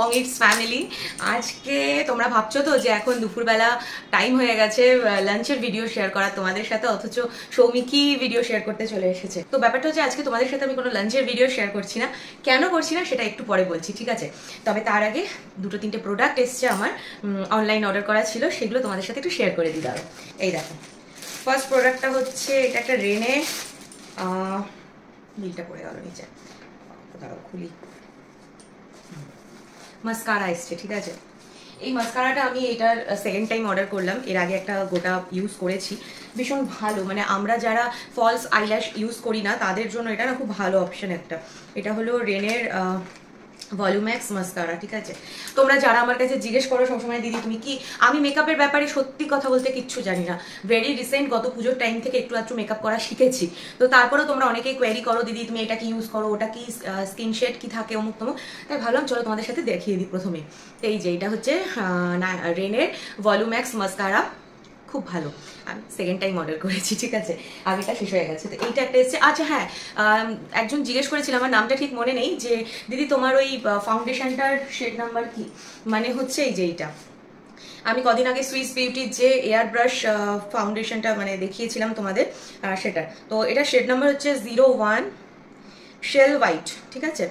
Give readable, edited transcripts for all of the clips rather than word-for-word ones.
Bong it's family. আজকে তোমরা ভাবছো তো যে এখন দুপুরবেলা টাইম হয়ে গেছে লাঞ্চের ভিডিও শেয়ার করা তোমাদের সাথে, অথচ সৌমিকি ভিডিও শেয়ার করতে চলে এসেছে। তো ব্যাপারটা হচ্ছে আজকে তোমাদের সাথে আমি কোনো লাঞ্চের ভিডিও শেয়ার করছি না। কেন করছি না সেটা একটু পরে বলছি, ঠিক আছে? তবে তার আগে দুটো তিনটে প্রোডাক্ট এসছে আমার, অনলাইন অর্ডার করা ছিল, সেগুলো তোমাদের সাথে একটু শেয়ার করে দিই। দাঁড়ো, এই দেখো ফার্স্ট প্রোডাক্টটা হচ্ছে এটা একটা রেনে, বিলটা পড়ে গেল নিচে, দাঁড়াও খুলি। মাস্কারা এসছে, ঠিক আছে? এই মাস্কারাটা আমি এটার সেকেন্ড টাইম অর্ডার করলাম। এর আগে একটা গোটা ইউজ করেছি, ভীষণ ভালো। মানে আমরা যারা ফলস আইল্যাশ ইউজ করি না তাদের জন্য এটা না খুব ভালো অপশন একটা। এটা হলো রেনের ভলিউম্যাক্স মাস্কারা, ঠিক আছে? তোমরা যারা আমার কাছে জিজ্ঞেস করো সবসময়, দিদি তুমি কি, আমি মেকআপের ব্যাপারে সত্যি কথা বলতে কিচ্ছু জানি না। ভেরি রিসেন্ট গত পুজোর টাইম থেকে একটু একটু মেকআপ করা শিখেছি। তো তারপরেও তোমরা অনেকেই কোয়েরি করো, দিদি তুমি এটা কি ইউজ করো, ওটা কি স্কিন শেড কি থাকে, অমুক তমুক। তাই ভাবলাম চলো তোমাদের সাথে দেখিয়ে দিই প্রথমে। এই যে এটা হচ্ছে রেনের ভলিউম্যাক্স মাস্কারা, খুব ভালো। আমি সেকেন্ড টাইম অর্ডার করেছি, ঠিক আছে? আগেটা শেষ হয়ে গেছে। তো এইটা একটা এসছে। আচ্ছা হ্যাঁ, একজন জিজ্ঞেস করেছিল, আমার নামটা ঠিক মনে নেই, যে দিদি তোমার ওই ফাউন্ডেশনটার শেড নাম্বার কি? মানে হচ্ছে এই যে এইটা, আমি কদিন আগে সুইস বিউটির যে এয়ার ব্রাশ ফাউন্ডেশনটা মানে দেখিয়েছিলাম তোমাদের, সেটা। তো এটা শেড নাম্বার হচ্ছে 01 শেল হোয়াইট, ঠিক আছে?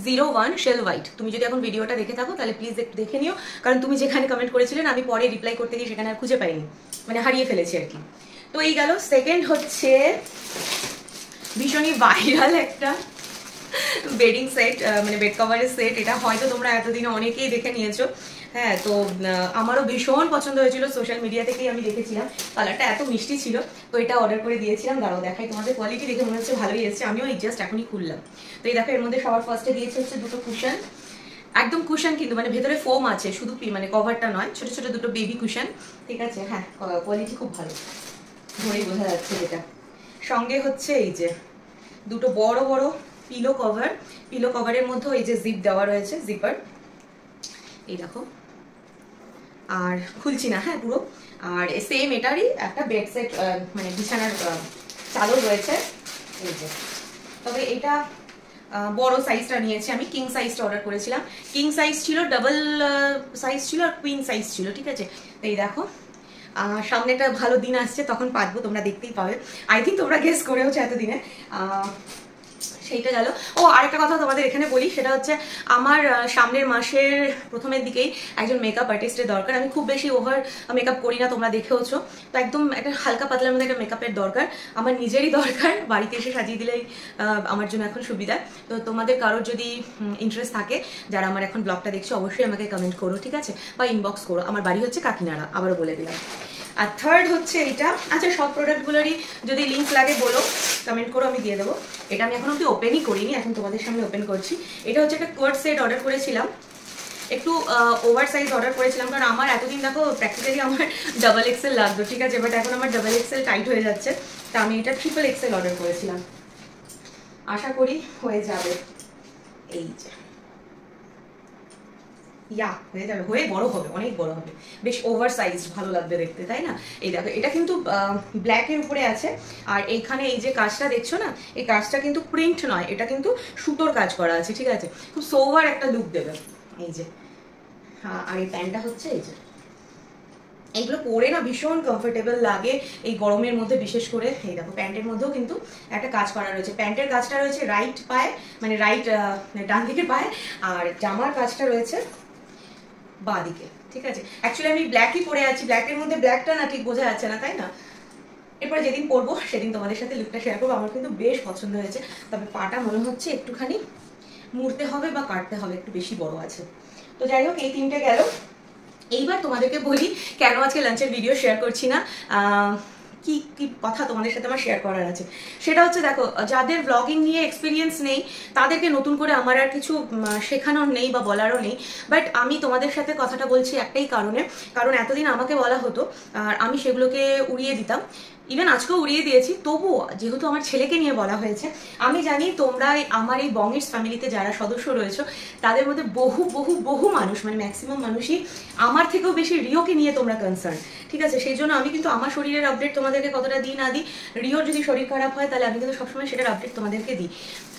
01 শেল হোয়াইট। তুমি যদি এখন ভিডিওটা দেখে থাকো তাহলে প্লিজ একটু দেখে নিও, কারণ তুমি যেখানে কমেন্ট করেছিলে আমি পরে রিপ্লাই করতে গিয়ে সেখানে আর খুঁজে পাইনি, মানে হারিয়ে ফেলেছি আর কি। তো এই গেল। সেকেন্ড হচ্ছে ভীষণই ভাইরাল একটা বেডিং সেট, মানে বেড কভারের সেট। এটা হয়তো তোমরা এতদিনে অনেকেই দেখে নিয়েছো। হ্যাঁ, তো আমারও ভীষণ পছন্দ হয়েছিল, সোশ্যাল মিডিয়া থেকেই আমি দেখেছিলাম, কালারটা এত মিষ্টি ছিল। তো এটা অর্ডার করে দিয়েছিলাম। দাঁড়াও দেখাই তোমাদের, কোয়ালিটি দেখে মনে হচ্ছে ভালোই এসেছে। আমিও এই জাস্ট এখনই খুললাম। তো এই দেখো, এর মধ্যে সবার ফার্স্টে দিয়েছে হচ্ছে দুটো কুশন, একদম কুশন কিন্তু, মানে ভেতরে ফোম আছে, শুধু মানে কভারটা নয়, ছোট ছোট দুটো বেবি কুশন, ঠিক আছে? হ্যাঁ, কোয়ালিটি খুব ভালো, ধরেই বোঝা যাচ্ছে যেটা। সঙ্গে হচ্ছে এই যে দুটো বড় বড় পিলো কভার, পিলো কভারের মধ্যে এই যে জিপ দেওয়া রয়েছে, জিপার, এই দেখো। আর খুলছি না, হ্যাঁ পুরো। আর সেম এটারই একটা বেড সেট, মানে বিছানার চাদর রয়েছে, এই যে। তবে এটা বড় সাইজটা নিয়েছি আমি, কিং সাইজটা অর্ডার করেছিলাম। কিং সাইজ ছিল, ডাবল সাইজ ছিল, আর কুইন সাইজ ছিল, ঠিক আছে? এই দেখো, সামনে একটা ভালো দিন আসছে, তখন পাতবো, তোমরা দেখতেই পাবে। আই থিঙ্ক তোমরা গেস করেওছো এতদিনে। সেইটা গেল। ও আরেকটা কথা তোমাদের এখানে বলি, সেটা হচ্ছে আমার সামনের মাসের প্রথমের দিকেই একজন মেকআপ আর্টিস্টের দরকার। আমি খুব বেশি ওভার মেকআপ করি না, তোমরা দেখেওছো। তো একদম একটা হালকা পাতলার মধ্যে একটা মেকআপের দরকার, আমার নিজেরই দরকার, বাড়িতে এসে সাজিয়ে দিলেই আমার জন্য এখন সুবিধা। তো তোমাদের কারোর যদি ইন্টারেস্ট থাকে, যারা আমার এখন ব্লগটা দেখছো, অবশ্যই আমাকে কমেন্ট করো, ঠিক আছে? বা ইনবক্স করো। আমার বাড়ি হচ্ছে কাকিনাড়া, আবারও বলে দিলাম। আর থার্ড হচ্ছে এইটা। আচ্ছা, সব প্রোডাক্টগুলোরই যদি লিঙ্ক লাগে বলো, কমেন্ট করো, আমি দিয়ে দেবো। এটা আমি এখন অব্দি ওপেনই করিনি, এখন তোমাদের সামনে ওপেন করছি। এটা হচ্ছে একটা কোয়ার্ড সেট অর্ডার করেছিলাম, একটু ওভার সাইজ অর্ডার করেছিলাম, কারণ আমার এতদিন দেখো প্র্যাকটিক্যালি আমার ডাবল এক্সেল লাগতো, ঠিক আছে? বাট এখন আমার ডাবল এক্সেল টাইট হয়ে যাচ্ছে, তা আমি এটা ট্রিপল এক্সেল অর্ডার করেছিলাম। আশা করি হয়ে যাবে। এই যে হয়ে যাবে, হয়ে বড় হবে, অনেক বড় হবে, বেশ ওভার সাইজ, ভালো লাগবে দেখতে, তাই না? এই দেখো, এটা কিন্তু ব্ল্যাকের উপরে আছে, আর এইখানে এই যে কাজটা দেখছো না, এই কাজটা কিন্তু প্রিন্ট নয়, এটা কিন্তু সুতোর কাজ করা আছে, ঠিক আছে? খুব সোভার একটা লুক দেবে। এই যে, হ্যাঁ, আর এই প্যান্টটা হচ্ছে এই যে, এইগুলো পরে না ভীষণ কমফোর্টেবল লাগে এই গরমের মধ্যে, বিশেষ করে। এই দেখো, প্যান্টের মধ্যেও কিন্তু একটা কাজ করা রয়েছে। প্যান্টের কাজটা রয়েছে রাইট পায়ে, মানে রাইট ডান দিকের পায়ে, আর জামার কাজটা রয়েছে বাঁ দিকে, ঠিক আছে? অ্যাকচুয়ালি আমি ব্ল্যাকই পরে আছি, ব্ল্যাকের মধ্যে ব্ল্যাকটা না ঠিক বোঝা যাচ্ছে না, তাই না? এরপরে যেদিন পরবো সেদিন তোমাদের সাথে লুকটা শেয়ার করবো। আমার কিন্তু বেশ পছন্দ হয়েছে, তবে পাটা মনে হচ্ছে একটুখানি মুড়তে হবে বা কাটতে হবে, একটু বেশি বড় আছে। তো যাই হোক, এই তিনটে গেল। এইবার তোমাদেরকে বলি কেন আজকে লাঞ্চের ভিডিও শেয়ার করছি না, কি কি কথা তোমাদের সাথে আমার শেয়ার করার আছে। সেটা হচ্ছে, দেখো, যাদের ব্লগিং নিয়ে এক্সপিরিয়েন্স নেই তাদেরকে নতুন করে আমার আর কিছু শেখানোর নেই বা বলারও নেই। বাট আমি তোমাদের সাথে কথাটা বলছি একটাই কারণে, কারণ এতদিন আমাকে বলা হতো আর আমি সেগুলোকে উড়িয়ে দিতাম, ইভেন আজকেও উড়িয়ে দিয়েছি। তবুও যেহেতু আমার ছেলেকে নিয়ে বলা হয়েছে, আমি জানি তোমরা আমার এই বং ইটস ফ্যামিলিতে যারা সদস্য রয়েছে তাদের মধ্যে বহু বহু বহু মানুষ, মানে ম্যাক্সিমাম মানুষই আমার থেকেও বেশি রিওকে নিয়ে তোমরা কনসার্ন, ঠিক আছে? সেই জন্য আমি কিন্তু আমার শরীরের আপডেট তোমাদের তোমাদেরকে কতটা দিই না দিই, রিওর যদি শরীর খারাপ হয় তাহলে আমি কিন্তু সবসময় সেটার আপডেট তোমাদেরকে দিই,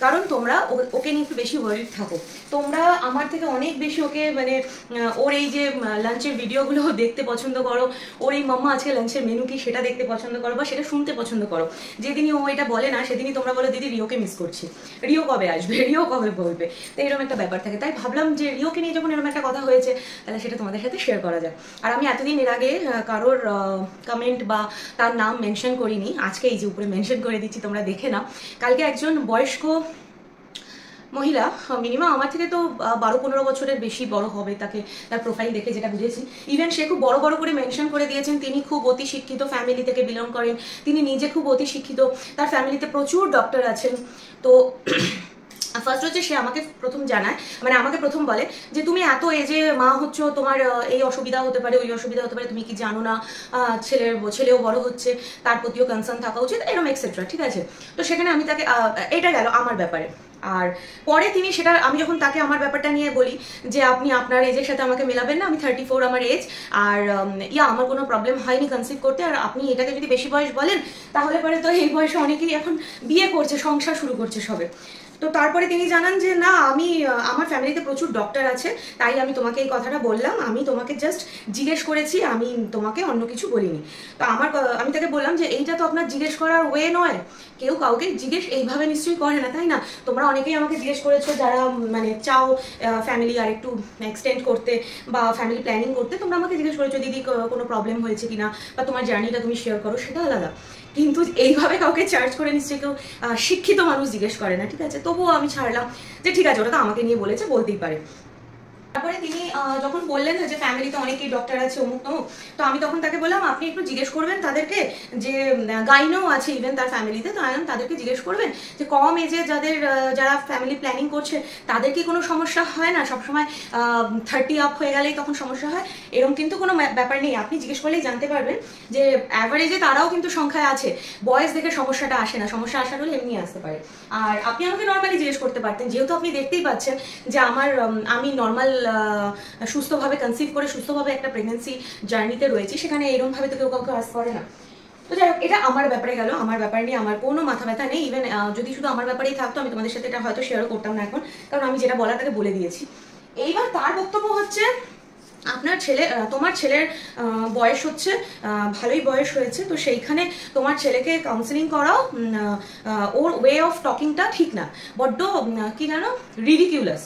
কারণ তোমরা ওকে নিয়ে একটু বেশি ওয়ারিড থাকো। তোমরা আমার থেকে অনেক বেশি ওকে মানে ওর এই যে লাঞ্চের ভিডিওগুলো দেখতে পছন্দ করো, ওর এই মাম্মা আজকে লাঞ্চের মেনু কি সেটা দেখতে পছন্দ করো বা সেটা শুনতে পছন্দ করো। যেদিনই ও এটা বলে না সেদিনই তোমরা বলো দিদি রিওকে মিস করছি, রিও কবে আসবে, রিও কবে বলবে। তো এরকম একটা ব্যাপার থাকে, তাই ভাবলাম যে রিওকে নিয়ে যখন এরকম একটা কথা হয়েছে তাহলে সেটা তোমাদের সাথে শেয়ার করা যায়। আর আমি এতদিন এর আগে কারোর কমেন্ট বা তার নাম মেনশন করিনি, আজকে এই যে উপরে মেনশন করে দিচ্ছি তোমরা দেখে নাও। কালকে একজন বয়স্ক মহিলা, মিনিমাম আমার থেকে তো 12-15 বছরের বেশি বড় হবে, তাকে তার প্রোফাইল দেখে যেটা বুঝেছি, ইভেন সে খুব বড় বড় করে মেনশন করে দিয়েছেন তিনি খুব অতি শিক্ষিত ফ্যামিলি থেকে বিলং করেন, তিনি নিজে খুব অতি শিক্ষিত, তার ফ্যামিলিতে প্রচুর ডক্টর আছেন। তো ফার্স্ট হচ্ছে সে আমাকে প্রথম জানায়, মানে আমাকে প্রথম বলে যে তুমি এত এজে মা হচ্ছ, তোমার এই অসুবিধা হতে পারে, ওই অসুবিধা হতে পারে, তুমি কি জানো না ছেলেও বড় হচ্ছে, তার প্রতিও কনসার্ন থাকা উচিত, এরকম এক্সেট্রা। ঠিক আছে, তো সেখানে আমি তাকে এটা গেল আমার ব্যাপারে। আর পরে তিনি সেটা, আমি যখন তাকে আমার ব্যাপারটা নিয়ে বলি যে আপনি আপনার এজের সাথে আমাকে মেলাবেন না, আমি 34 আমার এজ, আর আমার কোনো প্রবলেম হয়নি কনসিভ করতে, আর আপনি এটাকে যদি বেশি বয়স বলেন তাহলে পরে তো এই বয়সে অনেকেই এখন বিয়ে করছে, সংসার শুরু করছে সবে। তো তারপরে তিনি জানান যে না, আমি আমার ফ্যামিলিতে প্রচুর ডক্টর আছে, তাই আমি তোমাকে এই কথাটা বললাম, আমি তোমাকে জাস্ট জিজ্ঞেস করেছি, আমি তোমাকে অন্য কিছু বলিনি। তো আমি তাকে বললাম যে এইটা তো আপনার জিজ্ঞেস করার ওয়ে নয়, কেউ কাউকে জিজ্ঞেস এইভাবে নিশ্চয়ই করে না, তাই না? তোমরা অনেকেই আমাকে জিজ্ঞেস করেছো যারা মানে চাও ফ্যামিলি আর একটু এক্সটেন্ড করতে বা ফ্যামিলি প্ল্যানিং করতে, তোমরা আমাকে জিজ্ঞেস করেছো দিদি কোনো প্রবলেম হয়েছে কিনা বা তোমার জার্নিটা তুমি শেয়ার করো, সেটা আলাদা। কিন্তু এইভাবে কাউকে চার্জ করে নিশ্চয়ই কেউ শিক্ষিত মানুষ জিজ্ঞেস করে না, ঠিক আছে? তবুও আমি ছাড়লাম যে ঠিক আছে, ওটা তো আমাকে নিয়ে বলেছে, বলতেই পারে। তারপরে তিনি যখন বললেন যে ফ্যামিলিতে অনেকেই ডক্টর আছে অমুক তমুক, তো আমি তখন তাকে বললাম আপনি একটু জিজ্ঞেস করবেন তাদেরকে যে গাইনও আছে ইভেন তার ফ্যামিলিতে, তো আমি তাদেরকে জিজ্ঞেস করবেন যে কম এজে যারা ফ্যামিলি প্ল্যানিং করছে তাদের কি কোনো সমস্যা হয় না, সবসময় 30 আপ হয়ে গেলেই তখন সমস্যা হয়, এরকম কিন্তু কোনো ব্যাপার নেই, আপনি জিজ্ঞেস করলেই জানতে পারবেন যে অ্যাভারেজে তারাও কিন্তু সংখ্যায় আছে, বয়স দেখে সমস্যাটা আসে না, সমস্যা আসার হলে এমনি আসতে পারে। আর আপনি আমাকে নর্মালি জিজ্ঞেস করতে পারতেন, যেহেতু আপনি দেখতেই পাচ্ছেন যে আমি নর্মাল সুস্থভাবে কনসিভ করে সুস্থভাবে একটা প্রেগনেন্সি জার্নিতে রয়েছি, সেখানে এরকমভাবে তো কেউ কাউকে আস করে না। তো যাই হোক, এটা আমার ব্যাপারে গেল, আমার ব্যাপার নিয়ে আমার কোনো মাথা ব্যথা নেই। ইভেন যদি শুধু আমার ব্যাপারেই থাকতো আমি তোমাদের সাথে এটা হয়তো শেয়ারও করতাম না এখন, কারণ আমি যেটা বলার তাকে বলে দিয়েছি। এইবার তার বক্তব্য হচ্ছে তোমার ছেলের বয়স হচ্ছে ভালোই বয়স হয়েছে, তো সেইখানে তোমার ছেলেকে কাউন্সেলিং করাও, ওর ওয়ে অফ টকিংটা ঠিক না, বড্ড কি জানো রিডিকিউলাস।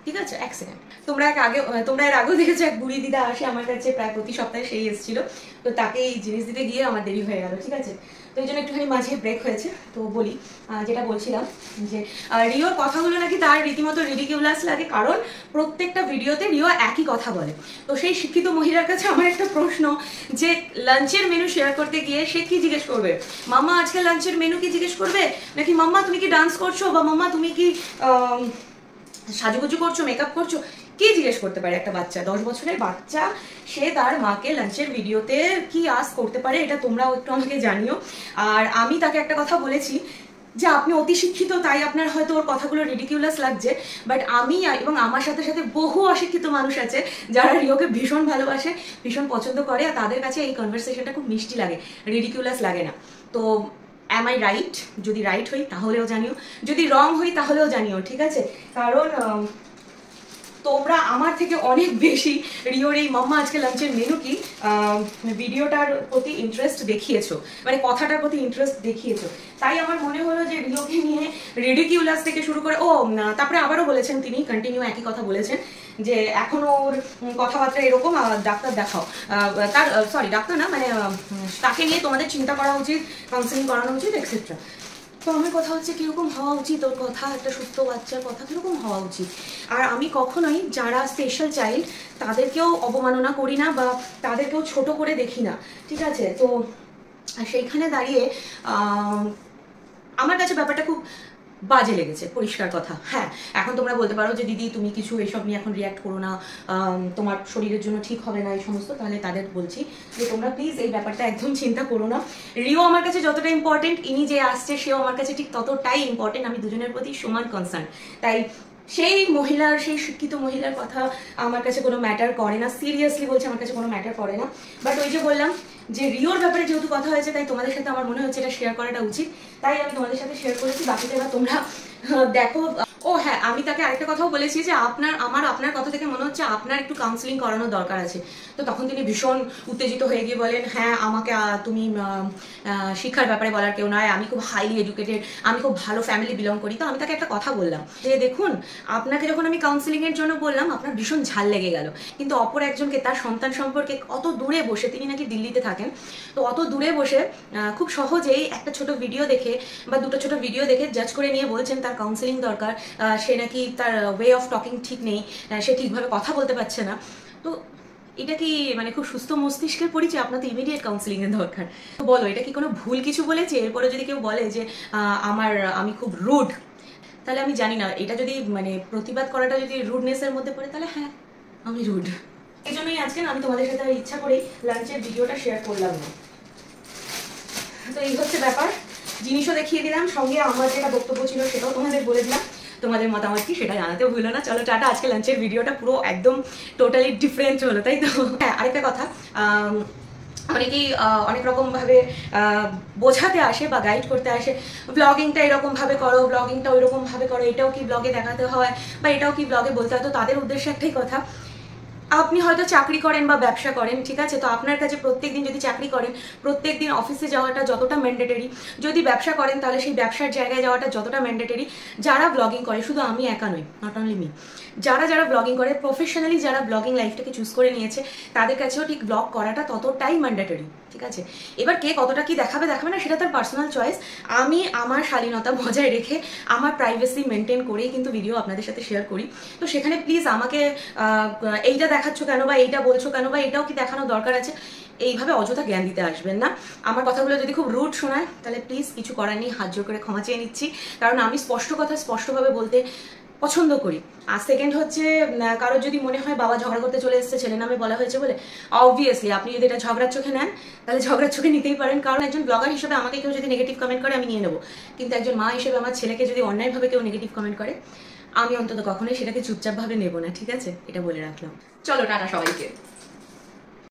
ঠিক আছে, এক সেকেন্ড, তোমরা এর আগেও দেখেছো এক বুড়ি দিদা আসে আমার কাছে প্রায় প্রতি সপ্তাহে, সেই এসেছিল, তো তাকে এই জিনিস দিতে গিয়ে আমার দেরি হয়ে গেল। ঠিক আছে, তো এই জন্য একটুখানি মাঝে ব্রেক হয়েছে। তো বলি, যেটা বলছিলাম যে রিওর কথাগুলো নাকি তার রীতিমতো রিডিকিউলাস লাগে, কারণ প্রত্যেকটা ভিডিওতে রিও একই কথা বলে। তো সেই শিক্ষিত মহিলার কাছে আমার একটা প্রশ্ন, যে লাঞ্চের মেনু শেয়ার করতে গিয়ে সে কি জিজ্ঞেস করবে, মাম্মা আজকে লাঞ্চের মেনু কি জিজ্ঞেস করবে, নাকি মাম্মা তুমি কি ডান্স করছো, বা মাম্মা তুমি কি সাজুগুজু করছো, মেকআপ করছো, কি জিজ্ঞেস করতে পারে একটা বাচ্চা, 10 বছরের বাচ্চা, সে তার মাকে লাঞ্চের ভিডিওতে কি আস করতে পারে, এটা তোমরাও একটু আমাকে জানিও। আর আমি তাকে একটা কথা বলেছি যে আপনি অতি শিক্ষিত, তাই আপনার হয়তো ওর কথাগুলো রিডিকিউলাস লাগছে, বাট আমি এবং আমার সাথে সাথে বহু অশিক্ষিত মানুষ আছে যারা রিওকে ভীষণ ভালোবাসে, ভীষণ পছন্দ করে, আর তাদের কাছে এই কনভারসেশনটা খুব মিষ্টি লাগে, রিডিকিউলাস লাগে না। তো অ্যাম আই রাইট? যদি রাইট হই তাহলেও জানিও, যদি রং হই তাহলেও জানিও, ঠিক আছে? কারণ তোমরা আমার থেকে অনেক বেশি রিওর এই মাম্মা আজকে লাঞ্চের মেনু কি ভিডিওটার প্রতি ইন্টারেস্ট দেখিয়েছো, মানে কথাটার প্রতি ইন্টারেস্ট দেখিয়েছো, তাই আমার মনে হলো যে রিওকে নিয়ে রিডিকিউলাস থেকে শুরু করে তারপরে আবারও বলেছেন তিনি, কন্টিনিউ একই কথা বলেছেন যে এখনো ওর কথাবার্তা এরকম, ডাক্তার দেখাও, ডাক্তার না, মানে তাকে নিয়ে তোমাদের চিন্তা করা উচিত, কাউন্সেলিং করানো উচিত, এক্সেট্রা। তো আমার কথা হচ্ছে কিরকম হওয়া উচিত ওর কথা, একটা সুস্থ বাচ্চার কথা কিরকম হওয়া উচিত। আর আমি কখনোই যারা স্পেশাল চাইল্ড তাদেরকেও অবমাননা করি না বা তাদেরকেও ছোট করে দেখি না, ঠিক আছে? তো সেইখানে দাঁড়িয়ে আমার কাছে ব্যাপারটা খুব বাজে লেগেছে, পরিষ্কার কথা। হ্যাঁ, এখন তোমরা বলতে পারো যে দিদি তুমি কিছু এসব নিয়ে এখন রিয়াক্ট করো না, তোমার শরীরের জন্য ঠিক হবে না এই সমস্ত, তাহলে তাদের বলছি যে তোমরা প্লিজ এই ব্যাপারটা একদম চিন্তা করো না। রিও আমার কাছে যতটা ইম্পর্টেন্ট, ইনি যে আসছে সেও আমার কাছে ঠিক ততটাই ইম্পর্টেন্ট, আমি দুজনের প্রতি সমান কনসার্ন। তাই সেই শিক্ষিত মহিলার কথা আমার কাছে কোনো ম্যাটার করে না, সিরিয়াসলি বলছি, আমার কাছে কোনো ম্যাটার করে না। বাট ওই যে বললাম, যে রিওর ব্যাপারে যেহেতু কথা হয়েছে, তাই তোমাদের সাথে আমার মনে হচ্ছে এটা শেয়ার করাটা উচিত, তাই আমি তোমাদের সাথে শেয়ার করেছি। বাকিটা এবার তোমরা দেখো। ও হ্যাঁ, আমি তাকে আরেকটা কথাও বলেছি যে আপনার কথা থেকে মনে হচ্ছে আপনার একটু কাউন্সিলিং করানোর দরকার আছে। তো তখন তিনি ভীষণ উত্তেজিত হয়ে গিয়ে বলেন, হ্যাঁ আমাকে তুমি শিক্ষার ব্যাপারে বলার কেউ নয়, আমি খুব হাইলি এডুকেটেড, আমি খুব ভালো ফ্যামিলি বিলং করি। তো আমি তাকে একটা কথা বললাম যে দেখুন, আপনাকে যখন আমি কাউন্সিলিং এর জন্য বললাম আপনার ভীষণ ঝাল লেগে গেল, কিন্তু অপর একজনকে তার সন্তান সম্পর্কে অত দূরে বসে, তিনি নাকি দিল্লিতে থাকেন, তো অত দূরে বসে খুব সহজেই একটা ছোট ভিডিও দেখে বা দুটো ছোট ভিডিও দেখে জাজ করে নিয়ে বলছেন তার কাউন্সিলিং দরকার, সে নাকি তার ওয়ে অফ টকিং ঠিক নেই, সে ঠিকভাবে কথা বলতে পারছে না। তো এটা কি মানে খুব সুস্থ মস্তিষ্কের পরিচয়? আপনার তো ইমিডিয়েট কাউন্সিলিং এর দরকার। তো বলো, এটা কি কোনো ভুল কিছু বলেছে? এরপরে যদি কেউ বলে যে আমি খুব রুড, তাহলে আমি জানি না, এটা যদি মানে প্রতিবাদ করাটা যদি রুডনেসের মধ্যে পড়ে, তাহলে হ্যাঁ আমি রুড। এই জন্যই আজকে আমি তোমাদের সাথে ইচ্ছা করেই লাঞ্চের ভিডিওটা শেয়ার করলাম না। তো এই হচ্ছে ব্যাপার, জিনিসও দেখিয়ে দিলাম, সঙ্গে আমার যেটা বক্তব্য ছিল সেটাও তোমাদের বলে দিলাম। তোমাদের মতামত কি সেটা জানাতে ভুলো না। চলো টাটা। আজকে লাঞ্চের ভিডিওটা পুরো একদম টোটালি ডিফারেন্ট হলো, তাই তো? হ্যাঁ, আরেকটা কথা, অনেকেই অনেক রকমভাবে বোঝাতে আসে বা গাইড করতে আসে, ব্লগিংটা এরকমভাবে করো, ব্লগিংটা ওইরকমভাবে করো, এটাও কি ব্লগে দেখাতে হয় বা এটাও কি ব্লগে বলতে হয়। তো তাদের উদ্দেশ্যে একটাই কথা, আপনি হয়তো চাকরি করেন বা ব্যবসা করেন, ঠিক আছে, তো আপনার কাছে প্রত্যেকদিন যদি চাকরি করেন, প্রত্যেকদিন অফিসে যাওয়াটা যতটা ম্যান্ডেটরি, যদি ব্যবসা করেন তাহলে সেই ব্যবসার জায়গায় যাওয়াটা যতটা ম্যান্ডেটরি। যারা ব্লগিং করে, শুধু আমি একা নই, নট অনলি মি, যারা ব্লগিং করে প্রফেশনালি, যারা ব্লগিং লাইফটাকে চুজ করে নিয়েছে, তাদের কাছেও ঠিক ব্লগ করাটা ততটাই ম্যান্ডেটরি, ঠিক আছে। এবার কে কতটা কি দেখাবে না সেটা তার পার্সোনাল চয়েস। আমি আমার শালীনতা বজায় রেখে, আমার প্রাইভেসি মেনটেন করেই কিন্তু ভিডিও আপনাদের সাথে শেয়ার করি। তো সেখানে প্লিজ আমাকে এইটা দেখাচ্ছ কেন বা এইটা বলছো কেন বা এটাও কি দেখানো দরকার আছে, এইভাবে অযথা জ্ঞান দিতে আসবেন না। আমার কথাগুলো যদি খুব রুড শোনায় তাহলে প্লিজ কিছু করার নেই, হাত জোর করে ক্ষমা চেয়ে নিচ্ছি, কারণ আমি স্পষ্ট কথা স্পষ্টভাবে বলতে পছন্দ করি। আর সেকেন্ড হচ্ছে, কারোর যদি মনে হয় বাবা ঝগড়া করতে চলে এসেছে ছেলে নামে বলা হয়েছে বলে, অবভিয়াসলি আপনি যদি এটা ঝগড়ার চোখে নেন তাহলে ঝগড়ার চোখে নিতেই পারেন, কারণ একজন ব্লগার হিসেবে আমাকে কেউ যদি নেগেটিভ কমেন্ট করে আমি নিয়ে নেবো, কিন্তু একজন মা হিসেবে আমার ছেলেকে যদি অন্যায়ভাবে কেউ নেগেটিভ কমেন্ট করে, আমি অন্তত কখনোই সেটাকে চুপচাপভাবে নেবো না, ঠিক আছে, এটা বলে রাখলাম। চলো টাটা সবাইকে।